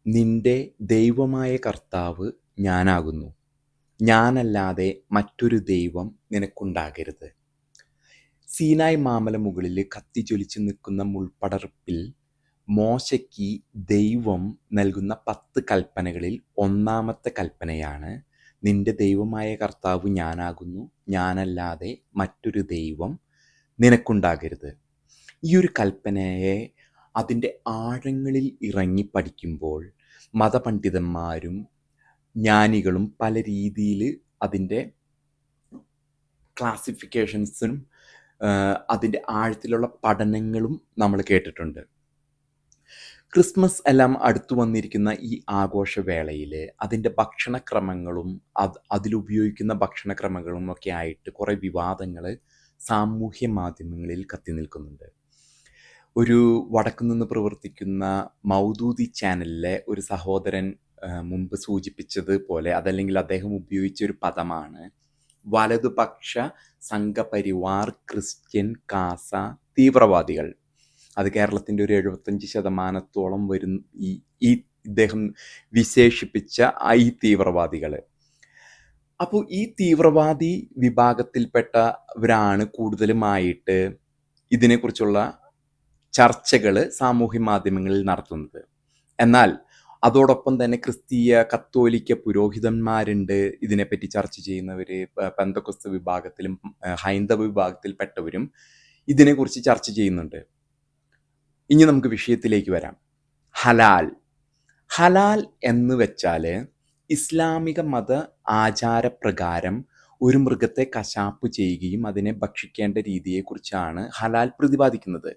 നിന്റെ ദൈവമായ കർത്താവ് ഞാനാകുന്നു. ഞാനല്ലാതെ മറ്റൊരു ദൈവം നിനക്കുണ്ടാകരുത്. സീനായ് മാമലമുകളിൽ കത്തിജ്വലിച്ച് നിൽക്കുന്ന മുൾപ്പടർപ്പിൽ മോശയ്ക്ക് ദൈവം നൽകുന്ന 10 കൽപ്പനകളിൽ ഒന്നാമത്തെ കൽപ്പനയാണ്, നിന്റെ ദൈവമായ കർത്താവ് ഞാനാകുന്നു, ഞാനല്ലാതെ മറ്റൊരു ദൈവം നിനക്കുണ്ടാകരുത്. ഈ ഒരു കൽപ്പനയെ അതിൻ്റെ ആഴങ്ങളിൽ ഇറങ്ങി പഠിക്കുമ്പോൾ മതപണ്ഡിതന്മാരും ജ്ഞാനികളും പല രീതിയിൽ അതിൻ്റെ ക്ലാസിഫിക്കേഷൻസും അതിൻ്റെ ആഴത്തിലുള്ള പഠനങ്ങളും നമ്മൾ കേട്ടിട്ടുണ്ട്. ക്രിസ്മസ് എല്ലാം അടുത്തു വന്നിരിക്കുന്ന ഈ ആഘോഷവേളയിൽ അതിൻ്റെ ഭക്ഷണക്രമങ്ങളും അതിലുപയോഗിക്കുന്ന ഭക്ഷണക്രമങ്ങളും ഒക്കെ ആയിട്ട് കുറേ വിവാദങ്ങൾ സാമൂഹ്യ മാധ്യമങ്ങളിൽ കത്തി നിൽക്കുന്നുണ്ട്. ഒരു വടക്കുനിന്ന് പ്രവർത്തിക്കുന്ന മൗദൂദി ചാനലിലെ ഒരു സഹോദരൻ മുമ്പ് സൂചിപ്പിച്ചതുപോലെ, അതല്ലെങ്കിൽ അദ്ദേഹം ഉപയോഗിച്ചൊരു പദമാണ് വലതുപക്ഷ സംഘപരിവാർ ക്രിസ്ത്യൻ കാസ തീവ്രവാദികൾ. അത് കേരളത്തിൻ്റെ ഒരു 75% വരും ഈ ഇദ്ദേഹം വിശേഷിപ്പിച്ച ഈ തീവ്രവാദികൾ. അപ്പോൾ ഈ തീവ്രവാദി വിഭാഗത്തിൽപ്പെട്ടവരാണ് കൂടുതലുമായിട്ട് ഇതിനെക്കുറിച്ചുള്ള ചർച്ചകൾ സാമൂഹ്യ മാധ്യമങ്ങളിൽ നടത്തുന്നത്. എന്നാൽ അതോടൊപ്പം തന്നെ ക്രിസ്തീയ കത്തോലിക്ക പുരോഹിതന്മാരുണ്ട് ഇതിനെപ്പറ്റി ചർച്ച ചെയ്യുന്നവർ. പെന്തക്കോസ്ത് വിഭാഗത്തിലും ഹൈന്ദവ വിഭാഗത്തിൽപ്പെട്ടവരും ഇതിനെക്കുറിച്ച് ചർച്ച ചെയ്യുന്നുണ്ട്. ഇനി നമുക്ക് വിഷയത്തിലേക്ക് വരാം. ഹലാൽ എന്ന് വെച്ചാൽ ഇസ്ലാമിക മത ആചാരപ്രകാരം ഒരു മൃഗത്തെ കശാപ്പ് ചെയ്യുകയും അതിനെ ഭക്ഷിക്കേണ്ട രീതിയെക്കുറിച്ചാണ് ഹലാൽ പ്രതിപാദിക്കുന്നത്.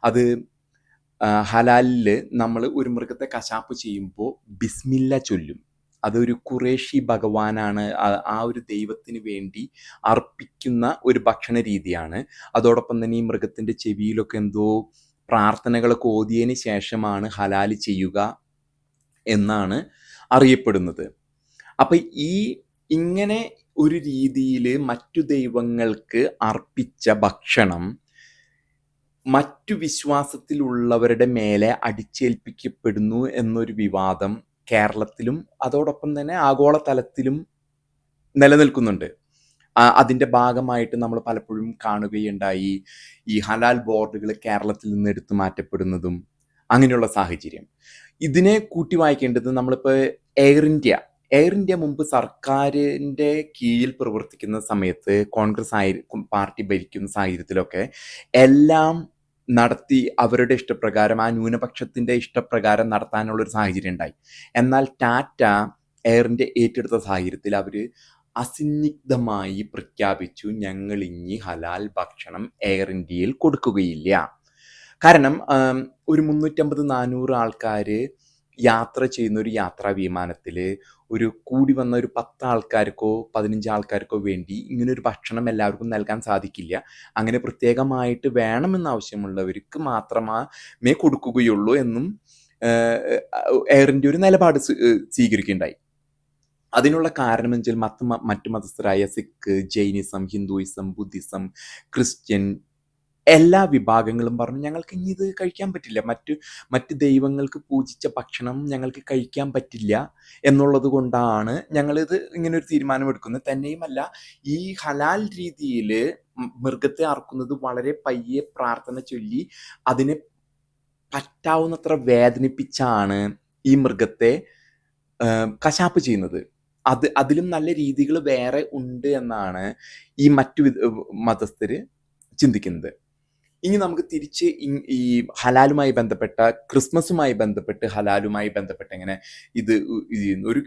അത് ഹലാലിൽ നമ്മൾ ഒരു മൃഗത്തെ കശാപ്പ് ചെയ്യുമ്പോൾ ബിസ്മില്ല ചൊല്ലും. അതൊരു ഖുറേഷി ഭഗവാനാണ്, ആ ഒരു ദൈവത്തിന് വേണ്ടി അർപ്പിക്കുന്ന ഒരു ഭക്ഷണ രീതിയാണ്. അതോടൊപ്പം തന്നെ ഈ മൃഗത്തിൻ്റെ ചെവിയിലൊക്കെ എന്തോ പ്രാർത്ഥനകളൊക്കെ ഓതിയതിന് ശേഷമാണ് ഹലാൽ ചെയ്യുക എന്നാണ് അറിയപ്പെടുന്നത്. അപ്പം ഇങ്ങനെ ഒരു രീതിയിൽ മറ്റു ദൈവങ്ങൾക്ക് അർപ്പിച്ച ഭക്ഷണം മറ്റു വിശ്വാസത്തിലുള്ളവരുടെ മേലെ അടിച്ചേൽപ്പിക്കപ്പെടുന്നു എന്നൊരു വിവാദം കേരളത്തിലും അതോടൊപ്പം തന്നെ ആഗോളതലത്തിലും നിലനിൽക്കുന്നുണ്ട്. അതിൻ്റെ ഭാഗമായിട്ട് നമ്മൾ പലപ്പോഴും കാണുകയുണ്ടായി ഈ ഹലാൽ ബോർഡുകൾ കേരളത്തിൽ നിന്ന് എടുത്തു മാറ്റപ്പെടുന്നതും അങ്ങനെയുള്ള സാഹചര്യം. ഇതിനെ കൂട്ടി വായിക്കേണ്ടത് നമ്മളിപ്പോൾ എയർ ഇന്ത്യ മുമ്പ് സർക്കാരിൻ്റെ കീഴിൽ പ്രവർത്തിക്കുന്ന സമയത്ത് കോൺഗ്രസ് പാർട്ടി ഭരിക്കുന്ന സാഹചര്യത്തിലൊക്കെ എല്ലാം നടത്തി അവരുടെ ഇഷ്ടപ്രകാരം, ആ ന്യൂനപക്ഷത്തിൻ്റെ ഇഷ്ടപ്രകാരം നടത്താനുള്ളൊരു സാഹചര്യം ഉണ്ടായി. എന്നാൽ ടാറ്റ എയർ ഇന്ത്യ ഏറ്റെടുത്ത സാഹചര്യത്തിൽ അവർ അസന്നിഗ്ധമായി പ്രഖ്യാപിച്ചു, ഞങ്ങൾ ഇനി ഹലാൽ ഭക്ഷണം എയർ ഇന്ത്യയിൽ കൊടുക്കുകയില്ല. കാരണം ഒരു 350-400 ആൾക്കാർ യാത്ര ചെയ്യുന്ന ഒരു യാത്രാ വിമാനത്തിൽ ഒരു കൂടി വന്ന ഒരു 10 ആൾക്കാർക്കോ 15 ആൾക്കാർക്കോ വേണ്ടി ഇങ്ങനൊരു ഭക്ഷണം എല്ലാവർക്കും നൽകാൻ സാധിക്കില്ല. അങ്ങനെ പ്രത്യേകമായിട്ട് വേണമെന്ന് ആവശ്യമുള്ളവർക്ക് മാത്രമേ കൊടുക്കുകയുള്ളൂ എന്നും എയർ ഇന്ത്യ ഒരു നിലപാട് സ്വീകരിക്കുകയുണ്ടായി. അതിനുള്ള കാരണം എന്ന് വെച്ചാൽ മറ്റു മതസ്ഥരായ Sikh, Jainism, Hinduism, Buddhism, Christian എല്ലാ വിഭാഗങ്ങളും പറഞ്ഞു ഞങ്ങൾക്ക് ഇനി ഇത് കഴിക്കാൻ പറ്റില്ല, മറ്റ് ദൈവങ്ങൾക്ക് പൂജിച്ച ഭക്ഷണം ഞങ്ങൾക്ക് കഴിക്കാൻ പറ്റില്ല എന്നുള്ളത് കൊണ്ടാണ് ഞങ്ങളിത് ഇങ്ങനെ ഒരു തീരുമാനമെടുക്കുന്നത്. തന്നെയുമല്ല, ഈ ഹലാൽ രീതിയിൽ മൃഗത്തെ അറുക്കുന്നത് വളരെ പയ്യെ പ്രാർത്ഥന ചൊല്ലി അതിനെ പറ്റാവുന്നത്ര വേദനിപ്പിച്ചാണ് ഈ മൃഗത്തെ കശാപ്പ് ചെയ്യുന്നത്. അതിലും നല്ല രീതികൾ വേറെ ഉണ്ട് എന്നാണ് ഈ മറ്റു മതസ്ഥർ ചിന്തിക്കുന്നത്. ഇനി നമുക്ക് തിരിച്ച് ഈ ഹലാലുമായി ബന്ധപ്പെട്ട, ക്രിസ്മസുമായി ബന്ധപ്പെട്ട് ഹലാലുമായി ബന്ധപ്പെട്ട് എങ്ങനെ ഇത് ഒരു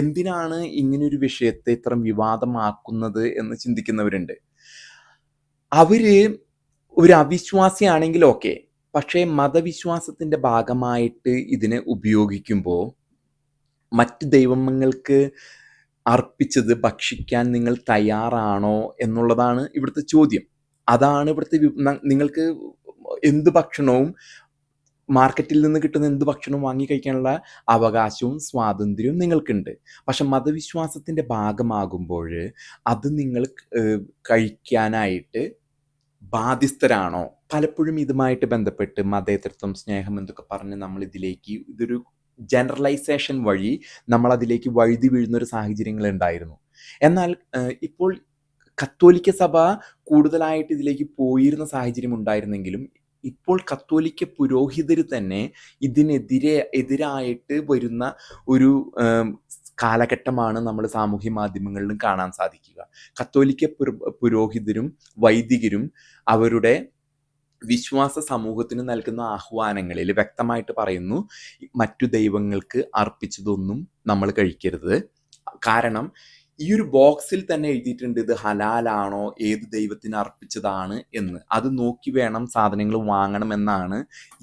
എന്തിനാണ് ഇങ്ങനൊരു വിഷയത്തെ ഇത്ര വിവാദമാക്കുന്നത് എന്ന് ചിന്തിക്കുന്നവരുണ്ട്. അവര് ഒരു അവിശ്വാസിയാണെങ്കിൽ ഓക്കെ, പക്ഷേ മതവിശ്വാസത്തിൻ്റെ ഭാഗമായിട്ട് ഇതിനെ ഉപയോഗിക്കുമ്പോൾ മറ്റ് ദൈവങ്ങൾക്ക് അർപ്പിച്ചത് ഭക്ഷിക്കാൻ നിങ്ങൾ തയ്യാറാണോ എന്നുള്ളതാണ് ഇവിടുത്തെ ചോദ്യം. അതാണ് ഇവിടുത്തെ നിങ്ങൾക്ക് എന്ത് ഭക്ഷണവും, മാർക്കറ്റിൽ നിന്ന് കിട്ടുന്ന എന്ത് ഭക്ഷണവും വാങ്ങി കഴിക്കാനുള്ള അവകാശവും സ്വാതന്ത്ര്യവും നിങ്ങൾക്കുണ്ട്. പക്ഷെ മതവിശ്വാസത്തിൻ്റെ ഭാഗമാകുമ്പോൾ അത് നിങ്ങൾ കഴിക്കാനായിട്ട് ബാധ്യസ്ഥരാണോ? പലപ്പോഴും ഇതുമായിട്ട് ബന്ധപ്പെട്ട് മതേതരത്വം, സ്നേഹം എന്നൊക്കെ പറഞ്ഞ് നമ്മൾ ഇതൊരു ജനറലൈസേഷൻ വഴി നമ്മളതിലേക്ക് വഴുതി വീഴുന്നൊരു സാഹചര്യങ്ങളുണ്ടായിരുന്നു. എന്നാൽ ഇപ്പോൾ കത്തോലിക്ക സഭ കൂടുതലായിട്ട് ഇതിലേക്ക് പോയിരുന്ന സാഹചര്യം ഉണ്ടായിരുന്നെങ്കിലും ഇപ്പോൾ കത്തോലിക്ക പുരോഹിതർ തന്നെ എതിരായിട്ട് വരുന്ന ഒരു കാലഘട്ടമാണ് നമ്മൾ സാമൂഹ്യ മാധ്യമങ്ങളിലും കാണാൻ സാധിക്കുക. കത്തോലിക്ക പുരോഹിതരും വൈദികരും അവരുടെ വിശ്വാസ സമൂഹത്തിന് നൽകുന്ന ആഹ്വാനങ്ങളിൽ വ്യക്തമായിട്ട് പറയുന്നു, മറ്റു ദൈവങ്ങൾക്ക് അർപ്പിച്ചതൊന്നും നമ്മൾ കഴിക്കരുത്. കാരണം ഈ ഒരു ബോക്സിൽ തന്നെ എഴുതിയിട്ടുണ്ട് ഇത് ഹലാലാണോ, ഏത് ദൈവത്തിന് അർപ്പിച്ചതാണ് എന്ന്. അത് നോക്കി വേണം സാധനങ്ങൾ വാങ്ങണമെന്നാണ്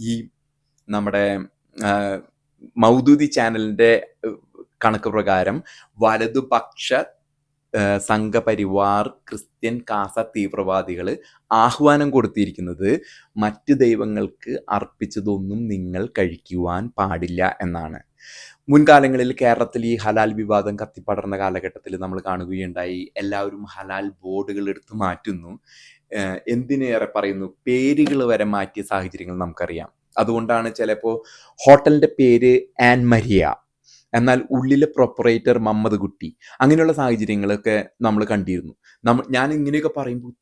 ഈ നമ്മുടെ മൗദൂദി ചാനലിൻ്റെ കണക്ക് പ്രകാരം വലതുപക്ഷ സംഘപരിവാർ ക്രിസ്ത്യൻ കാസ തീവ്രവാദികൾ ആഹ്വാനം കൊടുത്തിരിക്കുന്നത് മറ്റ് ദൈവങ്ങൾക്ക് അർപ്പിച്ചതൊന്നും നിങ്ങൾ കഴിക്കുവാൻ പാടില്ല എന്നാണ്. മുൻകാലങ്ങളിൽ കേരളത്തിൽ ഈ ഹലാൽ വിവാദം കത്തിപ്പടർന്ന കാലഘട്ടത്തിൽ നമ്മൾ കാണുകയുണ്ടായി. എല്ലാവരും ഹലാൽ ബോർഡുകൾ എടുത്ത് മാറ്റുന്നു. എന്തിനേറെ പറയുന്നു, പേരുകൾ വരെ മാറ്റിയ സാഹചര്യങ്ങൾ നമുക്കറിയാം. അതുകൊണ്ടാണ് ചിലപ്പോൾ ഹോട്ടലിൻ്റെ പേര് ആൻ മരിയ, എന്നാൽ ഉള്ളിലെ പ്രൊപ്പറേറ്റർ മമ്മദ് കുട്ടി, അങ്ങനെയുള്ള സാഹചര്യങ്ങളൊക്കെ നമ്മൾ കണ്ടിരുന്നു. ഞാൻ ഇങ്ങനെയൊക്കെ പറയുമ്പോൾ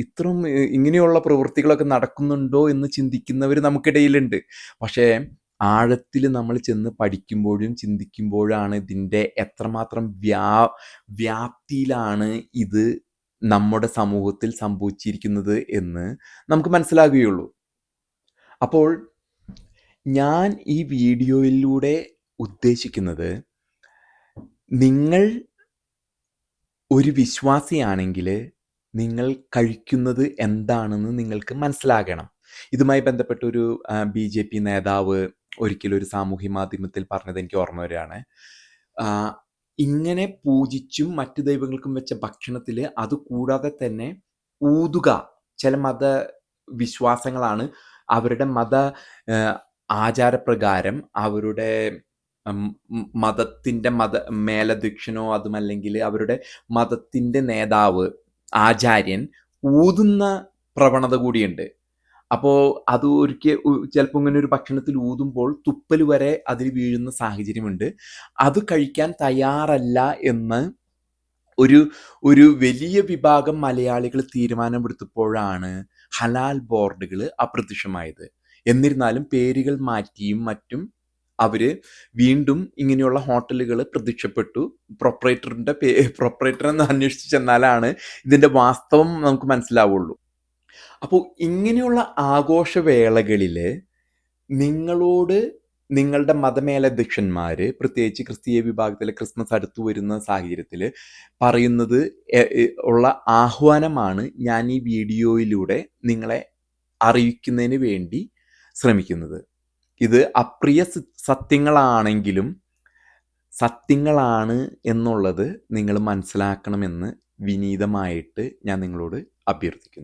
ഇത്രയും ഇങ്ങനെയുള്ള പ്രവൃത്തികളൊക്കെ നടക്കുന്നുണ്ടോ എന്ന് ചിന്തിക്കുന്നവർ നമുക്കിടയിലുണ്ട്. പക്ഷേ ആഴത്തിൽ നമ്മൾ ചെന്ന് പഠിക്കുമ്പോഴും ചിന്തിക്കുമ്പോഴാണ് ഇതിൻ്റെ എത്രമാത്രം വ്യാപ്തിയിലാണ് ഇത് നമ്മുടെ സമൂഹത്തിൽ സംഭവിച്ചിരിക്കുന്നത് എന്ന് നമുക്ക് മനസ്സിലാകുകയുള്ളൂ. അപ്പോൾ ഞാൻ ഈ വീഡിയോയിലൂടെ ഉദ്ദേശിക്കുന്നത്, നിങ്ങൾ ഒരു വിശ്വാസിയാണെങ്കിൽ നിങ്ങൾ കഴിക്കുന്നത് എന്താണെന്ന് നിങ്ങൾക്ക് മനസ്സിലാകണം. ഇതുമായി ബന്ധപ്പെട്ടൊരു BJP നേതാവ് ഒരിക്കലും ഒരു സാമൂഹ്യ മാധ്യമത്തിൽ പറഞ്ഞത് എനിക്ക് ഓർമ്മ വരികയാണ്. ഇങ്ങനെ പൂജിച്ചും മറ്റു ദൈവങ്ങൾക്കും വെച്ച ഭക്ഷണത്തിൽ അത് കൂടാതെ തന്നെ ഊതുക, ചില മതവിശ്വാസങ്ങളാണ്. അവരുടെ ആചാരപ്രകാരം അവരുടെ മതത്തിൻ്റെ മേലധ്യക്ഷനോ അതുമല്ലെങ്കിൽ അവരുടെ മതത്തിൻ്റെ നേതാവ് ആചാര്യൻ ഊതുന്ന പ്രവണത കൂടിയുണ്ട്. അപ്പോൾ അത് ചിലപ്പോൾ ഇങ്ങനെ ഒരു ഭക്ഷണത്തിൽ ഊതുമ്പോൾ തുപ്പൽ വരെ അതിൽ വീഴുന്ന സാഹചര്യമുണ്ട്. അത് കഴിക്കാൻ തയ്യാറല്ല എന്ന് ഒരു വലിയ വിഭാഗം മലയാളികൾ തീരുമാനമെടുത്തപ്പോഴാണ് ഹലാൽ ബോർഡുകൾ അപ്രത്യക്ഷമായത്. എന്നിരുന്നാലും പേരുകൾ മാറ്റിയും മറ്റും അവർ വീണ്ടും ഇങ്ങനെയുള്ള ഹോട്ടലുകൾ പ്രത്യക്ഷപ്പെട്ടു. പ്രൊപ്പറേറ്ററെന്ന് അന്വേഷിച്ച് ചെന്നാലാണ് ഇതിൻ്റെ വാസ്തവം നമുക്ക് മനസ്സിലാവുള്ളൂ. അപ്പോൾ ഇങ്ങനെയുള്ള ആഘോഷവേളകളിൽ നിങ്ങളോട് നിങ്ങളുടെ മതമേലധ്യക്ഷന്മാർ, പ്രത്യേകിച്ച് ക്രിസ്തീയ വിഭാഗത്തിലെ ക്രിസ്മസ് അടുത്തു വരുന്ന സാഹചര്യത്തിൽ പറയുന്നത് ഉള്ള ആഹ്വാനമാണ് ഞാൻ ഈ വീഡിയോയിലൂടെ നിങ്ങളെ അറിയിക്കുന്നതിന് വേണ്ടി ശ്രമിക്കുന്നത്. ഇത് അപ്രിയ സത്യങ്ങളാണെങ്കിലും സത്യങ്ങളാണ് എന്നുള്ളത് നിങ്ങൾ മനസ്സിലാക്കണമെന്ന് വിനീതമായിട്ട് ഞാൻ നിങ്ങളോട് അഭ്യർത്ഥിക്കുന്നു.